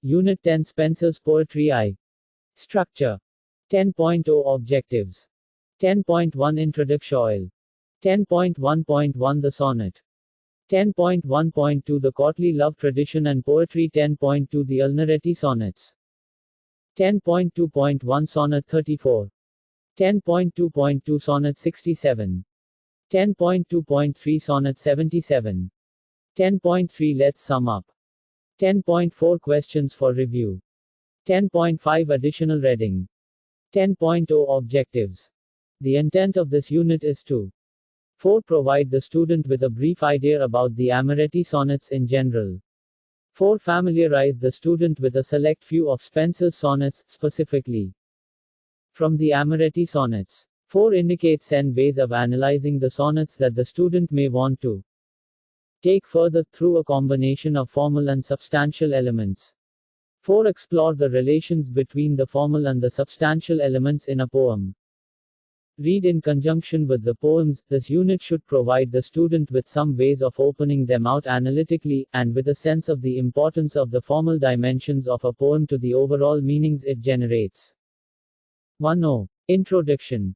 Unit 10 Spenser's Poetry I. Structure. 10.0 Objectives. 10.1 Introduction. 10.1.1 The Sonnet. 10.1.2 The courtly love tradition and poetry. 10.2 The Alnaretti Sonnets. 10.2.1 Sonnet 34. 10.2.2 Sonnet 67. 10.2.3 Sonnet 77. 10.3 Let's sum up. 10.4 Questions for review. 10.5 Additional reading. 10.0 Objectives. The intent of this unit is to 4. Provide the student with a brief idea about the Alnaretti sonnets in general. 4. Familiarize the student with a select few of Spenser's sonnets, specifically from the Alnaretti sonnets. 4. Indicate 10 ways of analyzing the sonnets that the student may want to take further, through a combination of formal and substantial elements. 4. Explore the relations between the formal and the substantial elements in a poem. Read in conjunction with the poems. This unit should provide the student with some ways of opening them out analytically, and with a sense of the importance of the formal dimensions of a poem to the overall meanings it generates. 1.0. Introduction.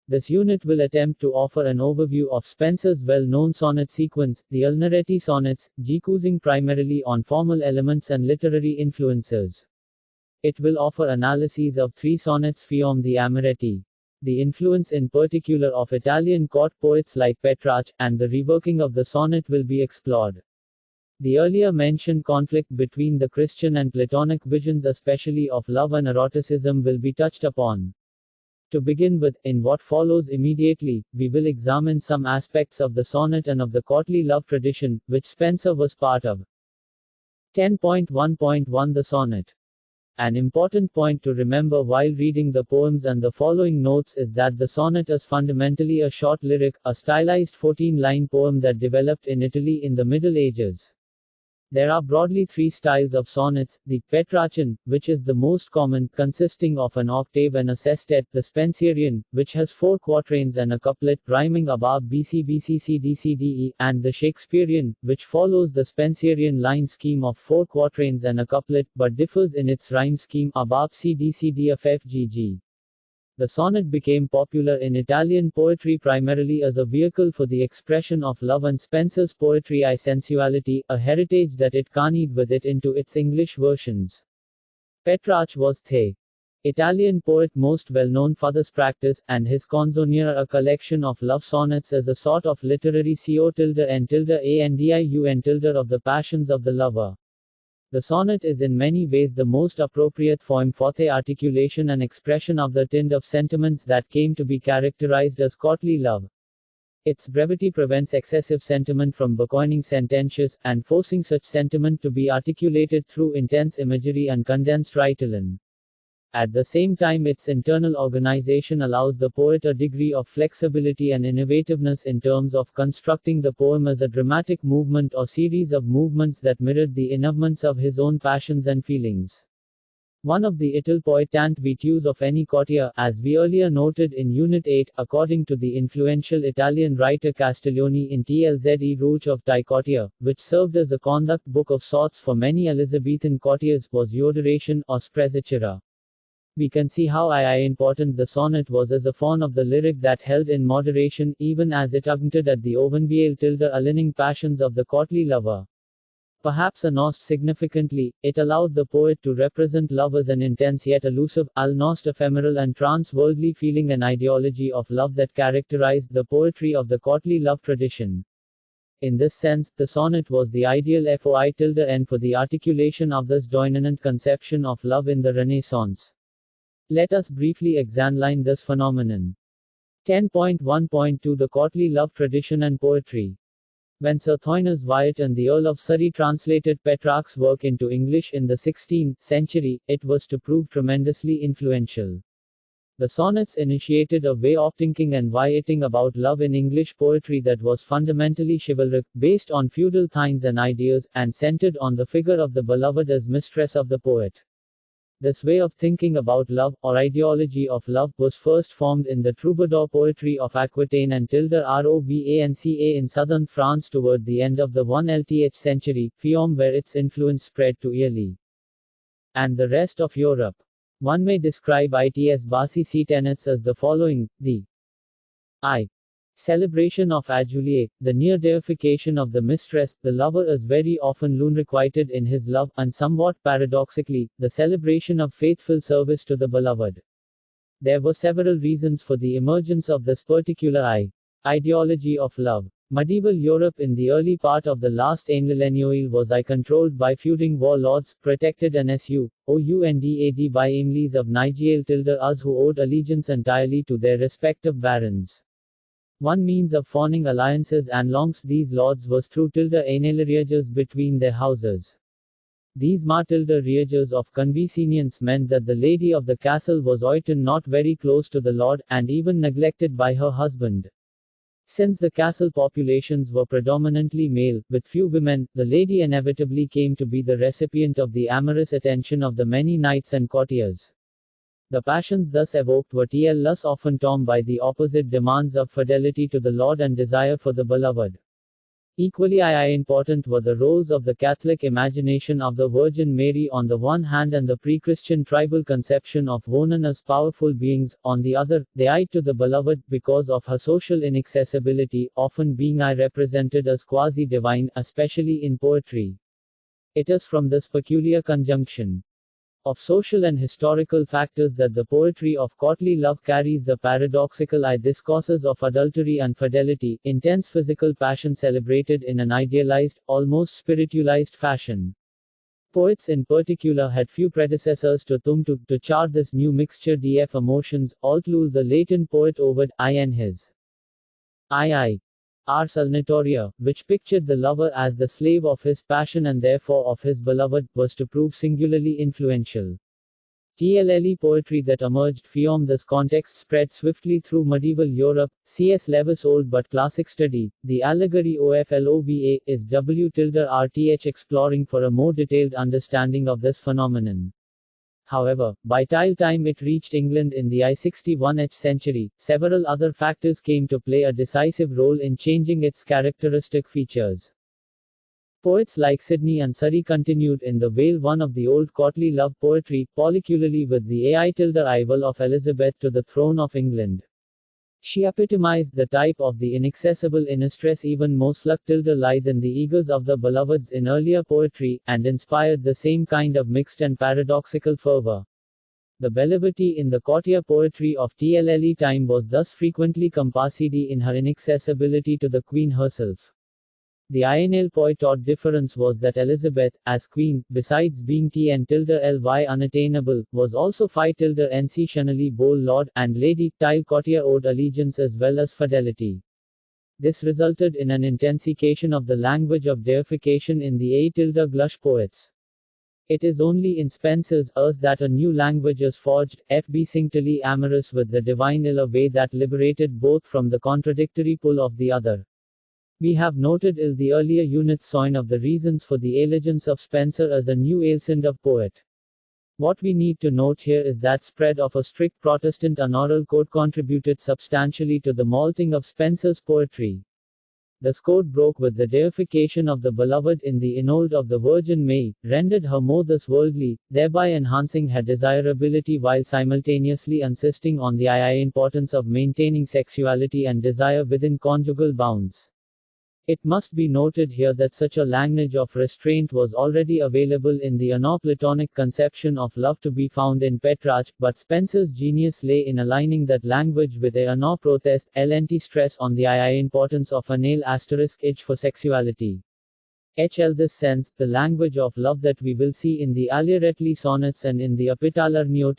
This unit will attempt to offer an overview of Spenser's well-known sonnet sequence, the Alnaretti sonnets, focusing primarily on formal elements and literary influences. It will offer analyses of 3 sonnets from the Alnaretti. The influence in particular of Italian court poets like Petrarch, and the reworking of the sonnet will be explored. The earlier mentioned conflict between the Christian and Platonic visions, especially of love and eroticism, will be touched upon. To begin with, in what follows immediately, we will examine some aspects of the sonnet and of the courtly love tradition, which Spenser was part of. 10.1.1 The Sonnet. An important point to remember while reading the poems and the following notes is that the sonnet is fundamentally a short lyric, a stylized 14-line poem that developed in Italy in the Middle Ages. There are broadly 3 styles of sonnets: the Petrarchan, which is the most common, consisting of an octave and a sestet; the Spenserian, which has 4 quatrains and a couplet, rhyming above BC BC CD CDE; and the Shakespearean, which follows the Spenserian line scheme of 4 quatrains and a couplet, but differs in its rhyme scheme above CD CD FFGG. The sonnet became popular in Italian poetry primarily as a vehicle for the expression of love, and Spenser's Poetry I sensuality, a heritage that it carried with it into its English versions. Petrarch was the Italian poet most well known for this practice, and his Canzoniere, a collection of love sonnets, as a sort of literary COTLDN_ANDIUN of the passions of the lover. The sonnet is in many ways the most appropriate form for the articulation and expression of the tint of sentiments that came to be characterized as courtly love. Its brevity prevents excessive sentiment from becoming sententious, and forcing such sentiment to be articulated through intense imagery and condensed rhythm. At the same time, its internal organization allows the poet a degree of flexibility and innovativeness in terms of constructing the poem as a dramatic movement or series of movements that mirrored the innermost of his own passions and feelings. One of the il poi tant virtues of any courtier, as we earlier noted in Unit 8, according to the influential Italian writer Castiglione in Tlze Roach of Die Courtier, which served as a conduct book of sorts for many Elizabethan courtiers, was adoration, or sprezzatura. We can see how important the sonnet was as a form of the lyric that held in moderation, even as it augmented at the aligning passions of the courtly lover. Perhaps most significantly, it allowed the poet to represent love as an intense yet elusive, almost ephemeral and trans-worldly feeling and ideology of love that characterized the poetry of the courtly love tradition. In this sense, the sonnet was the ideal FOI_N for the articulation of this dominant conception of love in the Renaissance. Let us briefly examine this phenomenon. 10.1.2 The courtly love tradition and poetry. When Sir Thoinus Wyatt and the Earl of Surrey translated Petrarch's work into English in the 16th century, it was to prove tremendously influential. The sonnets initiated a way of thinking and writing about love in English poetry that was fundamentally chivalric, based on feudal themes and ideas, and centered on the figure of the beloved as mistress of the poet. This way of thinking about love, or ideology of love, was first formed in the troubadour poetry of Aquitaine and Rovanca in southern France toward the end of the 1th century, where its influence spread to Italy. and the rest of Europe. One may describe its basic tenets as the following: the I. Celebration of adulae, the near deification of the mistress, the lover is very often unrequited in his love, and somewhat paradoxically, the celebration of faithful service to the beloved. There were several reasons for the emergence of this particular ideology of love. Medieval Europe in the early part of the last millennium was controlled by feuding warlords, protected and sounded by emlies of Nigel us who owed allegiance entirely to their respective barons. One means of forming alliances amongst these lords was through marriages between their houses. These marriages of convenience meant that the lady of the castle was often not very close to the lord, and even neglected by her husband. Since the castle populations were predominantly male, with few women, the lady inevitably came to be the recipient of the amorous attention of the many knights and courtiers. The passions thus evoked were less often torn by the opposite demands of fidelity to the Lord and desire for the beloved. Equally important were the roles of the Catholic imagination of the Virgin Mary on the one hand and the pre-Christian tribal conception of women as powerful beings, on the other. They eyed to the beloved, because of her social inaccessibility, often being represented as quasi-divine, especially in poetry. It is from this peculiar conjunction of social and historical factors that the poetry of courtly love carries the paradoxical discourses of adultery and fidelity, intense physical passion celebrated in an idealized, almost spiritualized fashion. Poets in particular had few predecessors to chart this new mixture of emotions, although the Latin poet Ovid, in his Ars Alnatoria, which pictured the lover as the slave of his passion and therefore of his beloved, was to prove singularly influential. TLLE poetry that emerged from this context spread swiftly through medieval Europe. C.S. Lewis' old but classic study, The Allegory of Love, is W.RTH exploring for a more detailed understanding of this phenomenon. However, by the time it reached England in the 61st century, several other factors came to play a decisive role in changing its characteristic features. Poets like Sidney and Surrey continued in the veil one of the old courtly love poetry, particularly with the arrival of Elizabeth to the throne of England. She epitomized the type of the inaccessible innestress even more slug-lie than the egos of the beloveds in earlier poetry, and inspired the same kind of mixed and paradoxical fervor. The bellevity in the courtier poetry of TLLE time was thus frequently compassed in her inaccessibility to the queen herself. The INL poet difference was that Elizabeth, as queen, besides being T&ly unattainable, was also Phi-nc bold lord, and lady, tile courtier owed allegiance as well as fidelity. This resulted in an intensification of the language of deification in the A-glush poets. It is only in Spenser's Earth that a new language is forged, FB singly amorous with the divine in a way that liberated both from the contradictory pull of the other. We have noted the earlier units sign of the reasons for the elegance of Spenser as a new kind of poet. What we need to note here is that spread of a strict Protestant unoral code contributed substantially to the malting of Spenser's poetry. This code broke with the deification of the beloved in the Enold of the Virgin May, rendered her more thus worldly, thereby enhancing her desirability while simultaneously insisting on the importance of maintaining sexuality and desire within conjugal bounds. It must be noted here that such a language of restraint was already available in the Neoplatonic conception of love to be found in Petrarch, but Spenser's genius lay in aligning that language with a protest, stress on the importance of an *h for sexuality. This sense, the language of love that we will see in the Alieretli sonnets and in the Epitalarnio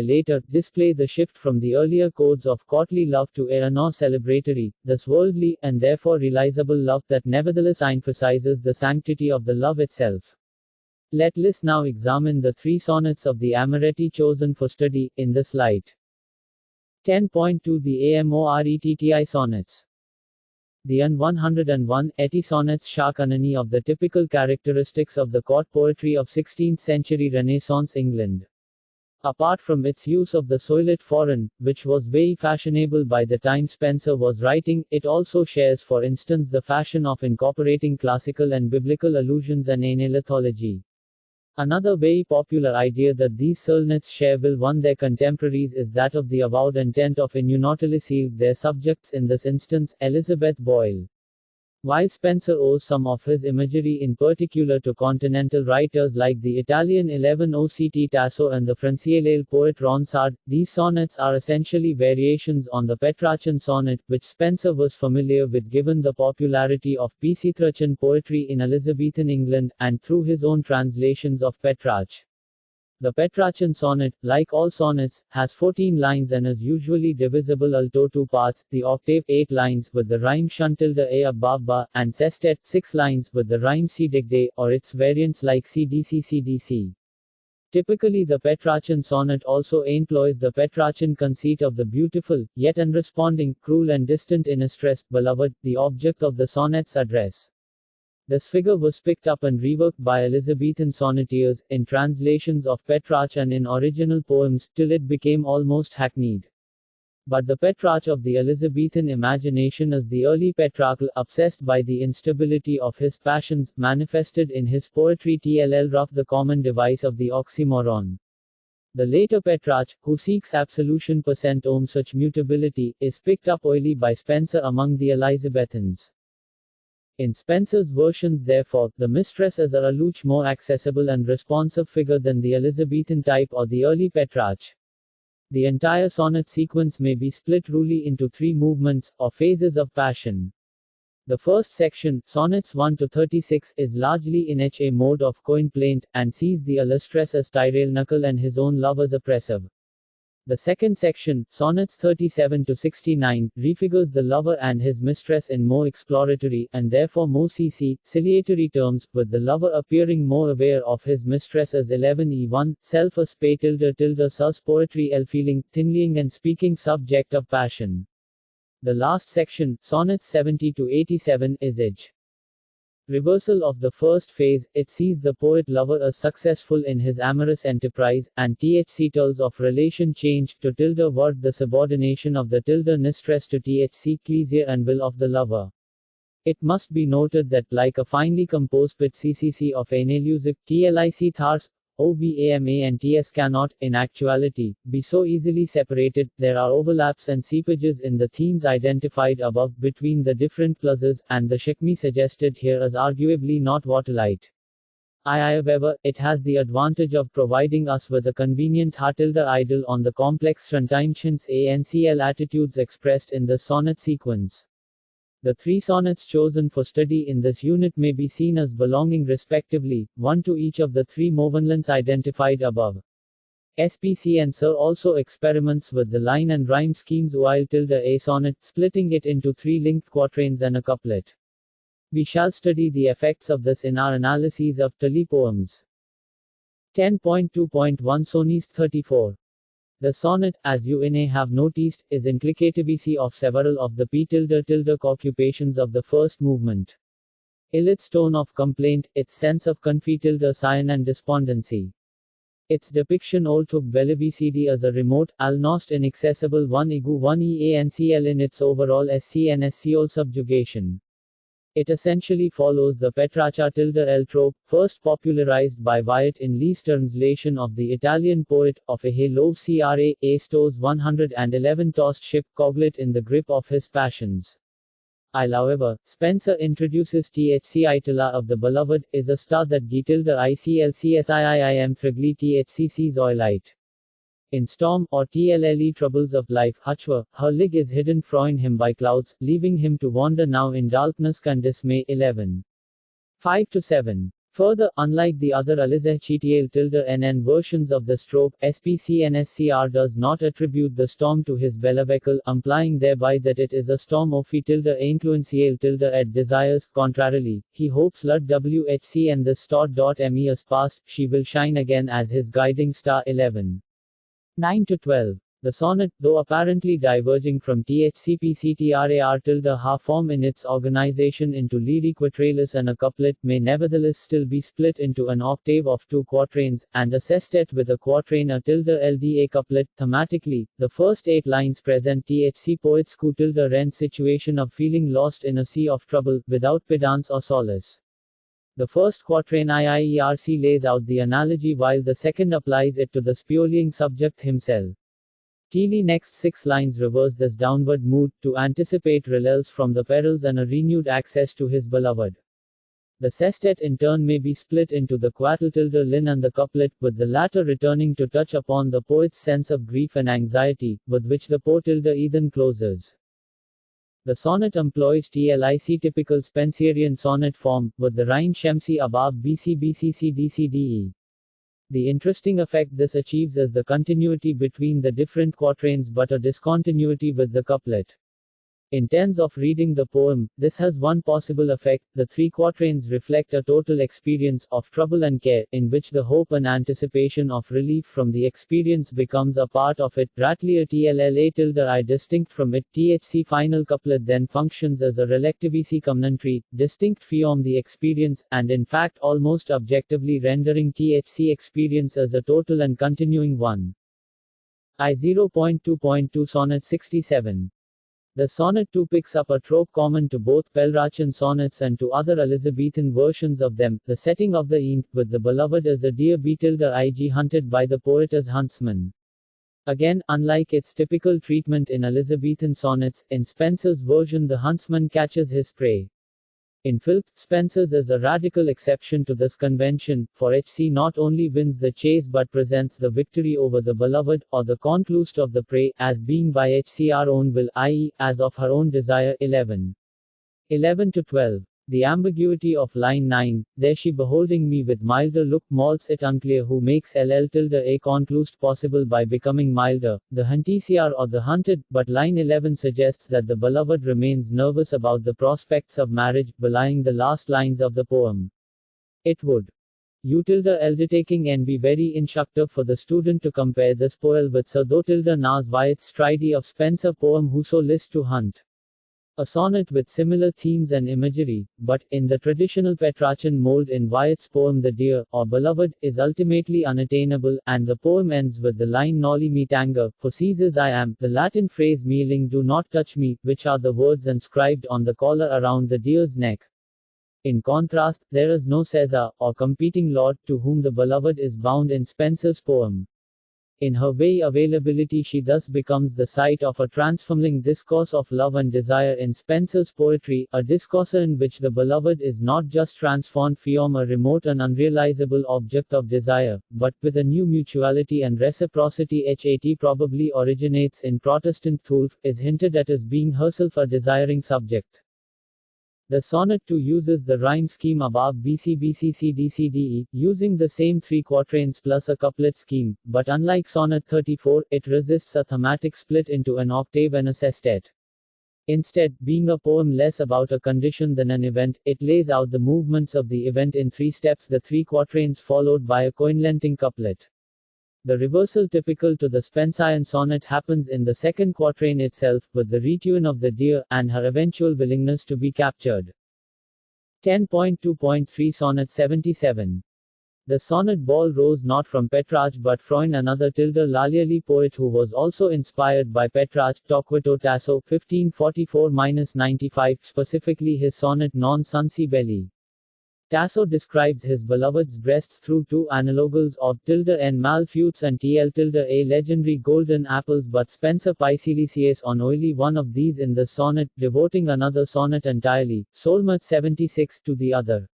later, display the shift from the earlier codes of courtly love to a celebratory, thus worldly, and therefore realizable love that nevertheless emphasizes the sanctity of the love itself. Let us now examine the three sonnets of the Amoretti chosen for study, in this light. 10.2 The Amoretti Sonnets. The 101 Etty sonnets show Kanani of the typical characteristics of the court poetry of 16th century Renaissance England. Apart from its use of the soiled foreign, which was very fashionable by the time Spenser was writing, it also shares for instance the fashion of incorporating classical and biblical allusions and anal mythology. Another very popular idea that these sonnets share will one their contemporaries is that of the avowed intent of IGNOU not to deceive their subjects, in this instance, Elizabeth Boyle. While Spenser owes some of his imagery in particular to continental writers like the Italian 11 Oct Tasso and the Francese poet Ronsard, these sonnets are essentially variations on the Petrarchan sonnet, which Spenser was familiar with given the popularity of Petrarchan poetry in Elizabethan England, and through his own translations of Petrarch. The Petrarchan sonnet, like all sonnets, has 14 lines and is usually divisible into two parts, the octave 8 lines with the rhyme shuntilde a ababa, and sestet 6 lines with the rhyme cdigde, or its variants like cdc. Typically the Petrarchan sonnet also employs the Petrarchan conceit of the beautiful, yet unresponding, cruel and distant Innistress, beloved, the object of the sonnet's address. This figure was picked up and reworked by Elizabethan sonneteers, in translations of Petrarch and in original poems, till it became almost hackneyed. But the Petrarch of the Elizabethan imagination is the early Petrarch, obsessed by the instability of his passions, manifested in his poetry rough, the common device of the oxymoron. The later Petrarch, who seeks absolution percent such mutability, is picked up early by Spenser among the Elizabethans. In Spenser's versions therefore, the mistress is a much more accessible and responsive figure than the Elizabethan type or the early Petrarch. The entire sonnet sequence may be split roughly into 3 movements, or phases of passion. The first section, sonnets 1 to 36, is largely in a mode of complaint, and sees the illustress as tyrannical and his own love as oppressive. The second section, sonnets 37 to 69, refigures the lover and his mistress in more exploratory, and therefore more conciliatory terms, with the lover appearing more aware of his mistress as 11e1, self as pay sus poetry feeling, thinlying and speaking subject of passion. The last section, sonnets 70 to 87, is ij. Reversal of the first phase, it sees the poet-lover as successful in his amorous enterprise, and tells of relation changed to word the subordination of the mistress to pleasure and will of the lover. It must be noted that like a finely composed bit ccc of an elusive tlic thars, OVAMA and TS cannot, in actuality, be so easily separated. There are overlaps and seepages in the themes identified above between the different clauses, and the shikmi suggested here is arguably not waterlight. However, it has the advantage of providing us with a convenient idle on the complex Shantimchins ANCL attitudes expressed in the sonnet sequence. The 3 sonnets chosen for study in this unit may be seen as belonging respectively, 1 to each of the 3 movements identified above. SPENSER'S also experiments with the line and rhyme schemes while a sonnet, splitting it into 3 linked quatrains and a couplet. We shall study the effects of this in our analyses of Tully poems. 10.2.1 Sonnet 34. The sonnet, as you have noticed, is implicative of several of the occupations of the first movement. Its tone of complaint, its sense of sign and despondency. Its depiction all took Bellavicidi as a remote, almost inaccessible one eancl in its overall SCNSCO subjugation. It essentially follows the Petrarcha el trope, first popularized by Wyatt in Lee's translation of the Italian poet, of a low a stores 111 tossed ship coglit in the grip of his passions. However, Spenser introduces Itala of the beloved, is a star that iclcsiim frigli thcc's oilite. In storm, or tlle troubles of life, Hachwa, her lig is hidden from him by clouds, leaving him to wander now in darkness and dismay. 11. 5-7. Further, unlike the other Alizechitial-NN versions of the stroke, SPCNSCR does not attribute the storm to his belovehicle, implying thereby that it is a storm of influencial at desires. Contrarily, he hopes WHC and the star.me is past, she will shine again as his guiding star. 11. 9-12. The sonnet, though apparently diverging from THCPCTRAR half form in its organization into lyric quatrains and a couplet, may nevertheless still be split into an octave of 2 quatrains, and a sestet with a quatrain LDA couplet. Thematically, the first 8 lines present THC poet's rent situation of feeling lost in a sea of trouble, without pedants or solace. The first quatrain IIERC lays out the analogy while the second applies it to the spuling subject himself. Tilly next 6 lines reverse this downward mood, to anticipate relief from the perils and a renewed access to his beloved. The sestet in turn may be split into the quattle-tilde-lin and the couplet, with the latter returning to touch upon the poet's sense of grief and anxiety, with which the po-tilde-ethan closes. The sonnet employs TLIC typical Spenserian sonnet form, with the rhyme Shemsi above BC. The interesting effect this achieves is the continuity between the different quatrains but a discontinuity with the couplet. In terms of reading the poem, this has one possible effect: the 3 quatrains reflect a total experience of trouble and care, in which the hope and anticipation of relief from the experience becomes a part of it. Ratlier TLLA tilde I distinct from it. THC final couplet then functions as a relectivici commentary, distinct from the experience, and in fact almost objectively rendering THC experience as a total and continuing one. I 0.2.2 Sonnet 67. The Sonnet 2 picks up a trope common to both Pelrachan sonnets and to other Elizabethan versions of them, the setting of the ent, with the beloved as a deer ig hunted by the poet as huntsman. Again, unlike its typical treatment in Elizabethan sonnets, in Spenser's version the huntsman catches his prey. In Philp, Spenser's is a radical exception to this convention, for HC not only wins the chase but presents the victory over the beloved, or the conclust of the prey, as being by HCR own will, i.e., as of her own desire. 11-12. The ambiguity of line 9, there she beholding me with milder look, malts it unclear who makes LL tilde a conclust possible by becoming milder, the hunticiar or the hunted, but line 11 suggests that the beloved remains nervous about the prospects of marriage, belying the last lines of the poem. It would U tilde taking and be very instructive for the student to compare this poem with Sir Do tilde nas Wyatt's Stridey of Spenser poem Whoso list to hunt. A sonnet with similar themes and imagery, but, in the traditional Petrarchan mold in Wyatt's poem The Dear, or Beloved, is ultimately unattainable, and the poem ends with the line Noli me tangere, for Caesar's I am, the Latin phrase meaning do not touch me, which are the words inscribed on the collar around the deer's neck. In contrast, there is no Caesar, or competing lord, to whom the beloved is bound in Spenser's poem. In her very availability she thus becomes the site of a transforming discourse of love and desire in Spenser's poetry, a discourse in which the beloved is not just transformed from a remote and unrealizable object of desire, but, with a new mutuality and reciprocity HAT probably originates in Protestant Thulf, is hinted at as being herself a desiring subject. The sonnet 2 uses the rhyme scheme above BC, using the same 3 quatrains plus a couplet scheme, but unlike sonnet 34, it resists a thematic split into an octave and a sestet. Instead, being a poem less about a condition than an event, it lays out the movements of the event in 3 steps, the 3 quatrains followed by a coinlenting couplet. The reversal typical to the Spenserian sonnet happens in the second quatrain itself, with the retune of the deer, and her eventual willingness to be captured. 10.2.3 Sonnet 77. The sonnet ball rose not from Petrarch but from another tilde Lallioli poet who was also inspired by Petrarch, Torquato Tasso, 1544-95, specifically his sonnet Non Sunsi Belli. Tasso describes his beloved's breasts through 2 analogals of tilde en malfeutes and tl tilde a legendary golden apples, but Spenser Pisilices on only one of these in the sonnet, devoting another sonnet entirely, Solmet 76, to the other.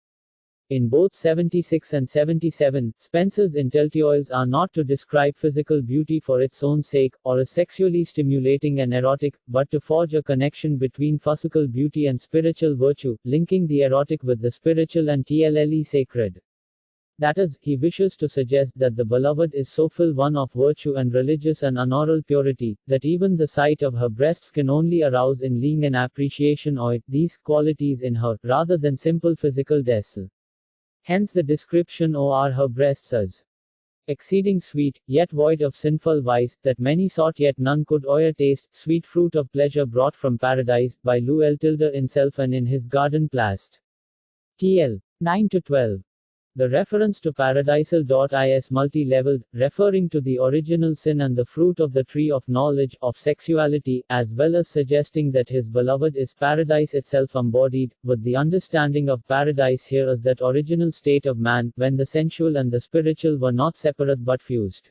In both 76 and 77, Spenser's intellectuals are not to describe physical beauty for its own sake, or as sexually stimulating and erotic, but to forge a connection between physical beauty and spiritual virtue, linking the erotic with the spiritual and tlle sacred. That is, he wishes to suggest that the beloved is so full one of virtue and religious and unoral purity, that even the sight of her breasts can only arouse in Ling an appreciation of these qualities in her, rather than simple physical desire. Hence the description are her breasts as exceeding sweet, yet void of sinful vice, that many sought yet none could taste, sweet fruit of pleasure brought from paradise, by Louis tilde himself and in his garden placed. TL. 9-12. The reference to paradisal is multi-leveled, referring to the original sin and the fruit of the tree of knowledge of sexuality, as well as suggesting that his beloved is paradise itself embodied, with the understanding of paradise here as that original state of man, when the sensual and the spiritual were not separate but fused.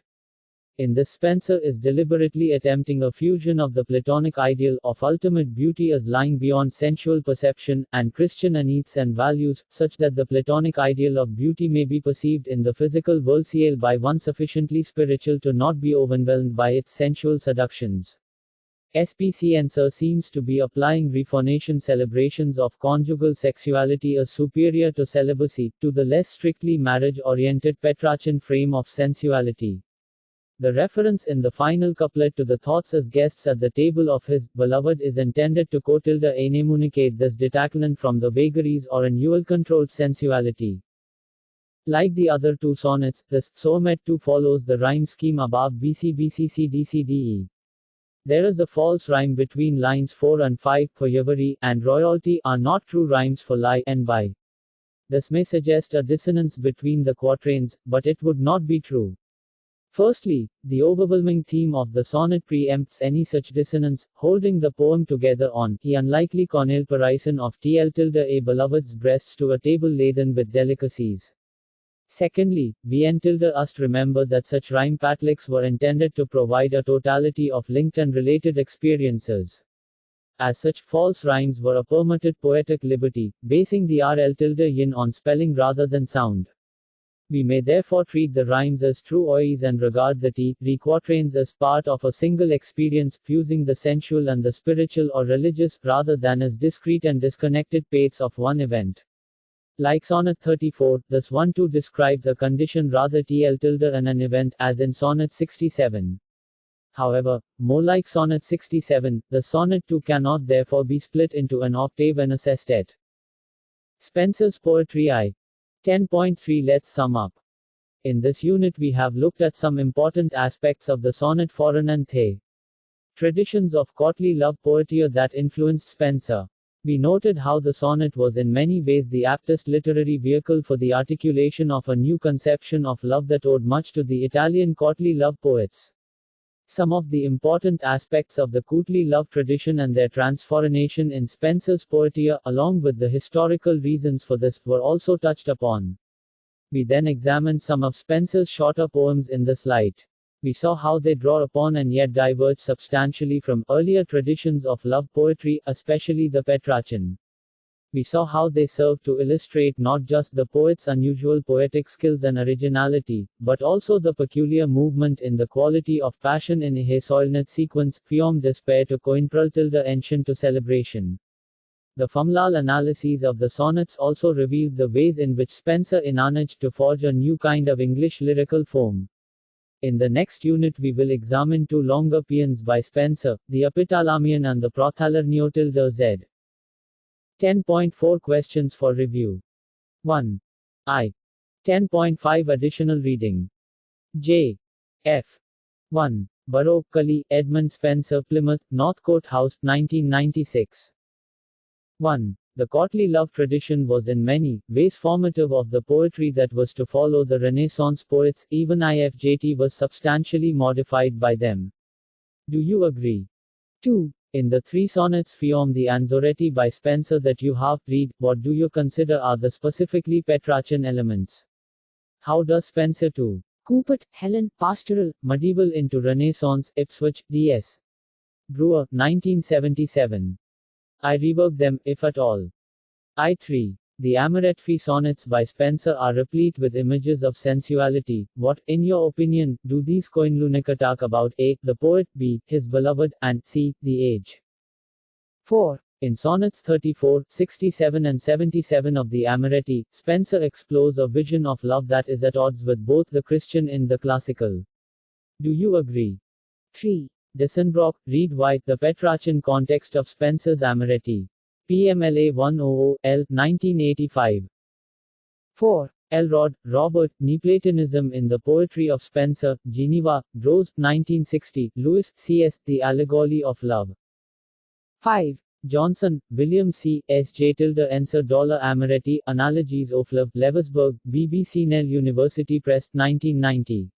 In this, Spenser is deliberately attempting a fusion of the Platonic ideal of ultimate beauty as lying beyond sensual perception, and Christian needs and values, such that the Platonic ideal of beauty may be perceived in the physical world by one sufficiently spiritual to not be overwhelmed by its sensual seductions. SPENSER seems to be applying Reformation celebrations of conjugal sexuality as superior to celibacy, to the less strictly marriage-oriented Petrarchan frame of sensuality. The reference in the final couplet to the thoughts as guests at the table of his beloved is intended to enumerate this detachment from the vagaries or controlled sensuality. Like the other two sonnets, this sonnet too follows the rhyme scheme above BC/BCC/DCDE. There is a false rhyme between lines 4 and 5, for Yavari and royalty are not true rhymes for lie and by. This may suggest a dissonance between the quatrains, but it would not be true. Firstly, the overwhelming theme of the sonnet preempts any such dissonance, holding the poem together on the unlikely comparison of a beloved's breasts to a table laden with delicacies. Secondly, we must remember that such rhyme patchworks were intended to provide a totality of linked and related experiences. As such, false rhymes were a permitted poetic liberty, basing the yin on spelling rather than sound. We may therefore treat the rhymes as true ois and regard the quatrains as part of a single experience, fusing the sensual and the spiritual or religious, rather than as discrete and disconnected parts of one event. Like Sonnet 34, this one too describes a condition rather and an event, as in Sonnet 67. However, more like Sonnet 67, the Sonnet 2 cannot therefore be split into an octave and a sestet. Spenser's Poetry I. 10.3 Let's sum up. In this unit we have looked at some important aspects of the sonnet form and the traditions of courtly love poetry that influenced Spenser. We noted how the sonnet was in many ways the aptest literary vehicle for the articulation of a new conception of love that owed much to the Italian courtly love poets. Some of the important aspects of the courtly love tradition and their transformation in Spenser's poetry, along with the historical reasons for this, were also touched upon. We then examined some of Spenser's shorter poems in this light. We saw how they draw upon and yet diverge substantially from earlier traditions of love poetry, especially the Petrarchan. We saw how they serve to illustrate not just the poet's unusual poetic skills and originality, but also the peculiar movement in the quality of passion in a sonnet sequence, from despair to ancient to celebration. The formal analyses of the sonnets also revealed the ways in which Spenser managed to forge a new kind of English lyrical form. In the next unit we will examine two longer paeans by Spenser, the Epithalamion and the Prothalernio Z. 10.4 Questions for review. 1. I. 10.5 Additional reading. J. F. 1. Burrow, Cully, Edmund Spenser, Plymouth, North Court House, 1996. 1. The courtly love tradition was in many ways formative of the poetry that was to follow the Renaissance poets, even IFJT was substantially modified by them. Do you agree? 2. In the three sonnets from the Anzoretti by Spenser that you have read, what do you consider are the specifically Petrarchan elements? How does Spenser to Couplet, Helen, Pastoral, Medieval into Renaissance, Ipswich, D.S. Brewer, 1977. I rework them, if at all. I3. The Amoretti sonnets by Spenser are replete with images of sensuality. What, in your opinion, do these coinlunica talk about? A. The poet, B. His beloved, and C. The age. 4. In sonnets 34, 67 and 77 of the Amoretti, Spenser explores a vision of love that is at odds with both the Christian and the classical. Do you agree? 3. Dissenbrock, Reed White, The Petrarchan Context of Spenser's Amoretti. PMLA 100, L. 1985. 4. Elrod, Robert, Neoplatonism in the Poetry of Spenser, Geneva, Rose, 1960, Lewis, C.S., The Allegory of Love. 5. Johnson, William C. S. J. Answer $Amoretti, Analogies of Love, Leversburg, BBC Nell University Press, 1990.